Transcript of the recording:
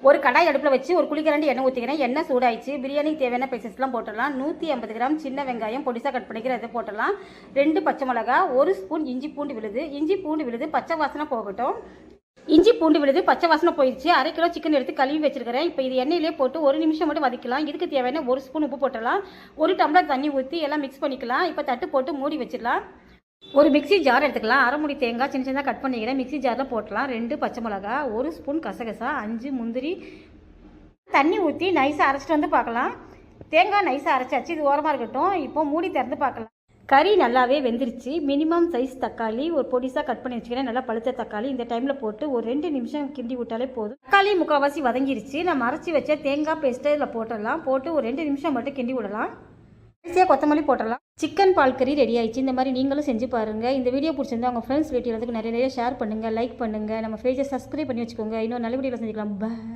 ஒரு கடாய் அடுப்பில் வச்சு ஒரு குளிக்கரண்டி எண்ணெய் ஊற்றிக்கிறேன். எண்ணெய் சூடாயிடுச்சு. பிரியாணிக்கு தேவையான ஸ்பைசஸ்லாம் போட்டுடலாம். 150 கிராம் சின்ன வெங்காயம் பொடிசாக கட் பண்ணிக்கிறத போட்டுடலாம். 2 பச்சை மிளகா, 1 ஸ்பூன் இஞ்சி பூண்டு விழுது. இஞ்சி பூண்டு விழுது பச்சை வாசனை போகட்டும். இஞ்சி பூண்டு விழுது பச்சை வாசனை போயிடுச்சு. 1/2 கிலோ சிக்கன் எடுத்து கழுவி வச்சிருக்கிறேன். இப்போ இது எண்ணெயிலே போட்டு 1 நிமிஷம் மட்டும் வதக்கலாம். இதுக்கு தேவையான 1 ஸ்பூன் உப்பு போட்டலாம். 1 டம்ளர் தண்ணி ஊற்றி எல்லாம் மிக்ஸ் பண்ணிக்கலாம். இப்போ தட்டு போட்டு மூடி வச்சிடலாம். ஒரு மிக்ஸி ஜார் எடுத்துக்கலாம். அரை முடி தேங்காய் சின்ன சின்னதாக கட் பண்ணிக்கிறேன். மிக்ஸி ஜாரில் போட்டலாம். 2 பச்சை மிளகா, 1 ஸ்பூன் கசகசா, 5 முந்திரி. தண்ணி ஊற்றி நைஸாக அரைச்சிட்டு வந்து பார்க்கலாம். தேங்காய் நைஸாக அரைச்சாச்சு. இது ஓரமாக இருக்கட்டும். இப்போ மூடி திறந்து பார்க்கலாம். கறி நல்லாவே வெந்துருச்சு. மினிமம் சைஸ் தக்காளி ஒரு பொடிசாக கட் பண்ணி வச்சுக்கிறேன். நல்லா பழுத்த தக்காளி இந்த டைமில் போட்டு ஒரு 2 நிமிஷம் கிண்டி விட்டாலே போதும். தக்காளி முக்கால்வாசி வதங்கிருச்சு. நம்ம அரைச்சி வச்ச தேங்காய் பேஸ்ட்டை இதில் போட்டுடலாம். போட்டு ஒரு 2 நிமிஷம் மட்டும் கிண்டி விடலாம். ஈஸியாக கொத்தமல்லி போட்டுடலாம். சிக்கன் பால் கறி ரெடி ஆயிடுச்சு. இந்த மாதிரி நீங்களும் செஞ்சு பாருங்கள். இந்த வீடியோ பிடிச்சிருந்தா உங்கள் ஃப்ரெண்ட்ஸ் ரிலேட்டிவ்க்கு நிறைய ஷேர் பண்ணுங்கள், லைக் பண்ணுங்கள். நம்ம பேஜை சப்ஸ்கிரைப் பண்ணி வச்சுக்கோங்க. இன்னொரு நல்ல வீடியோவில் செஞ்சுக்கலாம். பாய்.